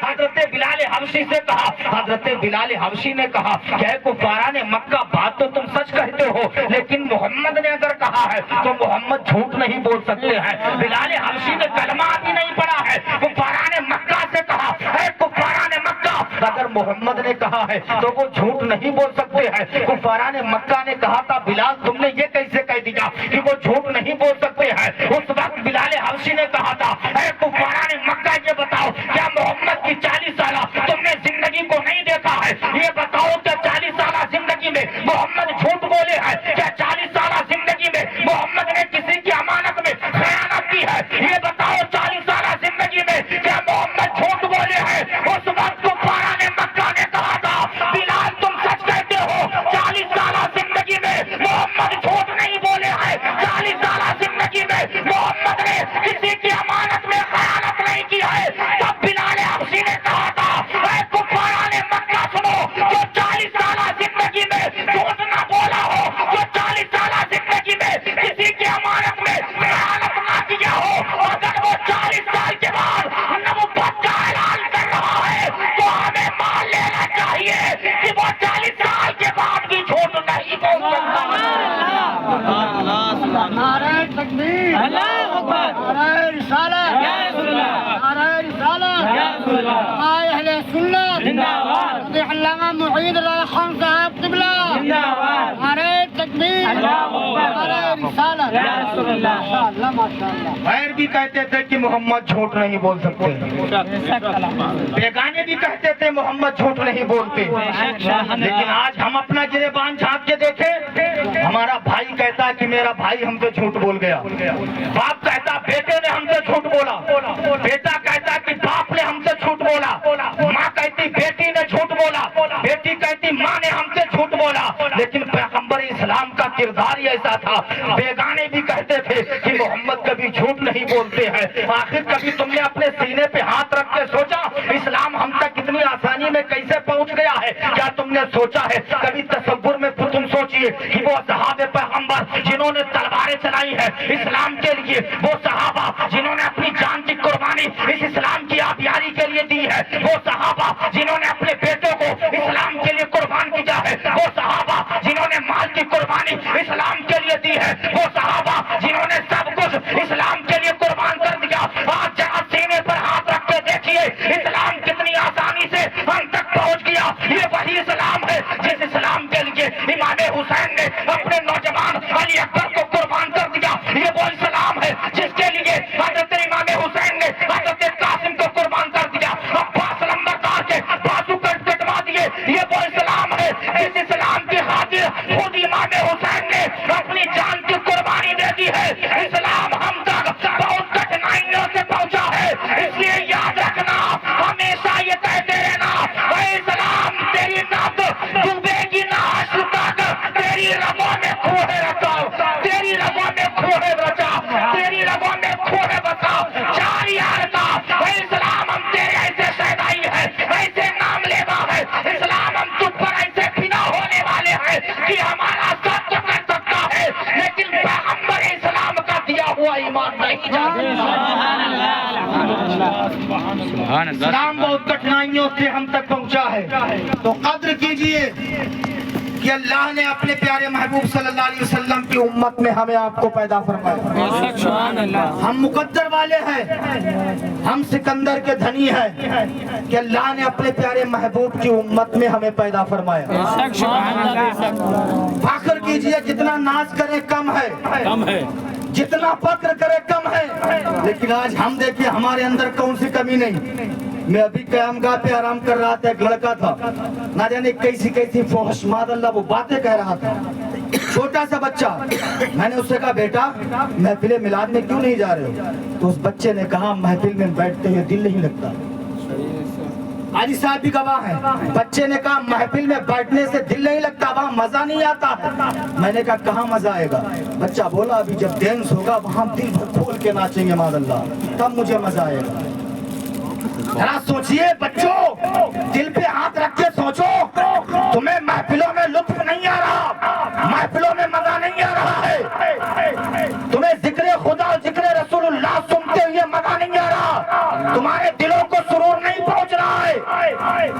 حضرت بلال حبشی سے کہا، حضرت بلال حبشی نے کہا کہ اے کفاران مکہ، بات تو تم سچ کہتے ہو، لیکن محمد نے اگر کہا ہے تو محمد جھوٹ نہیں بول سکتے ہیں۔ بلال حبشی نے کلمہ بھی نہیں پڑھا ہے، کفاران مکہ سے کہا اے کفاران مکہ، اگر محمد نے کہا ہے تو وہ جھوٹ نہیں بول سکتے ہیں۔ کفاران مکہ نے کہا تھا بلال تم نے یہ کیسے کہہ دیا کہ وہ جھوٹ نہیں بول سکتے ہیں؟ اس وقت بلال حبشی نے کہا تھا اے کفاران مکہ یہ بتاؤ کیا محمد کی 40 سالہ تم نے زندگی کو نہیں دیکھا ہے؟ یہ بتاؤ کہ 40 سالہ زندگی میں محمد جھوٹ بولے ہیں؟ کیا 40 سالہ زندگی میں محمد نے کسی کی امانت میں خیانت کی ہے؟ یہ بتاؤ 40 سالہ زندگی میں کیا محمد جھوٹ بولے ہیں؟ اس وقت کفاران مکہ نے کہا تھا بلال تم سچ کہتے ہو، 40 سالہ زندگی میں محمد جھوٹ نہیں بولے ہیں، 40 سالہ زندگی میں محمد نے کسی کی امانت میں خیانت نہیں کی ہے۔ تب بلال حبشی نے کہا تھا اے کفاران مکہ سنو، جو 40 سالہ زندگی میں جھوٹ نہ بولا ہو، جو 40 سالہ زندگی میں کسی کی امانت میں خیانت نہ کیا ہو، اگر وہ 40 سال کے بعد نبوت کا اعلان کر رہا ہے تو ہمیں مان لینا چاہیے کہ وہ 40 سال کے بعد بھی جھوٹ نہیں بول سکتا۔ نعرہ تکبیر، اللہ اکبر، نعرہ رسالت، نعرہ رسالت، اہل سنت زندہ باد، علامہ محیط اللہ خان صاحب قبلہ، زندہ باد، نعرہ تکبیر، اللہ اکبر، نعرہ رسالت، یا رسول اللہ، ماشاءاللہ ماشاءاللہ۔ غیر بھی کہتے تھے کہ محمد جھوٹ نہیں بول سکتے، بیگانے بھی کہتے تھے محمد جھوٹ نہیں بولتے، لیکن آج ہم اپنا گریبان جھانک کے دیکھیں، ہمارا بھائی کہتا ہے کہ میرا بھائی ہم سے جھوٹ بول گیا، باپ کہتا بیٹے نے ہم سے جھوٹ بولا، بیٹا کہتا کہ باپ نے ہم سے جھوٹ بولا، ماں کہتی بیٹی نے جھوٹ بولا، بیٹی کہتی ماں نے ہم سے جھوٹ بولا، لیکن پیغمبر اسلام کا کردار ہی ایسا تھا، بیگانے بھی کہتے تھے کہ محمد کبھی جھوٹ نہیں بولتے ہیں۔ آخر کبھی تم نے اپنے سینے پہ ہاتھ رکھ کے سوچا اسلام ہم تک اتنی آسانی میں کیسے پہنچ گیا ہے؟ کیا تم نے سوچا ہے کبھی تصور میں تم سوچئے کہ وہ صحابہ پیغمبر جنہوں نے تلواریں چلائی ہے اسلام کے لیے، وہ صحابہ جنہوں نے اپنی جان کی قربانی اس اسلام کی آبیاری کے لیے دی ہے، وہ صحابہ جنہوں نے اپنے بیٹوں کو اسلام کے لیے قربان کیا ہے، وہ صحابہ جنہوں نے مال کی قربانی اسلام کے لیے دی ہے، وہ صحابہ جنہوں نے سب کچھ اسلام کے لیے قربان کر دیا۔ آج جہاں سینے پر ہاتھ رکھ کے دیکھیے اسلام کتنی آسانی سے ہم تک پہنچ گیا، یہ وہی اسلام ہے جس اسلام کے لیے امام حسین نے اپنے نوجوان علی اکبر کو قربان کر دیا، یہ وہ اسلام ہے جس کے لیے حضرت امام حسین نے حضرت قاسم کو قربان کر دیا، عباس لمبردار کے بازو کٹوا دیے، یہ وہ اسلام ہے جس اسلام کی خاطر خود امام حسین نے اپنی جان کی قربانی دے دی ہے۔ اسلام ہم تک بہت کٹھنائیوں سے پہنچا ہے، اس لیے یاد رکھنا، ہمیشہ یہ کہتے رہنا اے اسلام تیری نبض ڈوبے گی نہ آج تک، تیری رگوں میں کھوئے رچاؤ، تیری رگوں میں کھوئے بچاؤ، تیری رگوں میں کھوئے بچاؤ، چار یار کا اے اسلام ہم تیرے ایسے شہدائی ہے، ایسے نام لیوا ہے، اسلام ہم تجھ پر ایسے بنا ہونے والے ہیں کہ ہمارا سب تو کر سکتا ہے لیکن پیغمبر اسلام کا دیا ہوا ایمان نہیں جاتا۔ اسلام بہت کٹھنائیوں سے ہم تک پہنچا ہے، تو قدر کیجئے کہ اللہ نے اپنے پیارے محبوب صلی اللہ علیہ وسلم کی امت میں ہمیں آپ کو پیدا فرمایا۔ ہم مقدر والے ہیں، ہم سکندر کے دھنی ہیں کہ اللہ نے اپنے پیارے محبوب کی امت میں ہمیں پیدا فرمایا۔ فخر کیجئے جتنا ناز کرے کم ہے، جتنا فخر کرے کم ہے، لیکن آج ہم دیکھیں ہمارے اندر کون سی کمی نہیں۔ میں ابھی قیام گاہ پہ آرام کر رہا تھا، ایک لڑکا تھا نہ جانے کیسی فحش ماد اللہ وہ باتیں کہہ رہا تھا، چھوٹا سا بچہ۔ میں نے اس سے کہا بیٹا محفل میلاد میں کیوں نہیں جا رہے ہو؟ تو اس بچے نے کہا محفل میں بیٹھتے ہوئے دل نہیں لگتا۔ حاجی صاحب بھی گواہ ہیں، بچے نے کہا محفل میں بیٹھنے سے دل نہیں لگتا، وہاں مزہ نہیں آتا۔ میں نے کہا کہاں مزہ آئے گا؟ بچہ بولا ابھی جب ڈینس ہوگا وہاں دل بھر کھول کے ناچیں گے ماد اللہ، تب مجھے مزہ آئے گا۔ ذرا سوچئے بچوں، دل پہ ہاتھ رکھ کے سوچو، تمہیں محفلوں میں لطف نہیں آ رہا، محفلوں میں مزہ نہیں آ رہا ہے، تمہیں ذکر خدا اور ذکر رسول اللہ سنتے ہوئے مزہ نہیں آ رہا، تمہارے دلوں کو سرور نہیں پہنچ رہا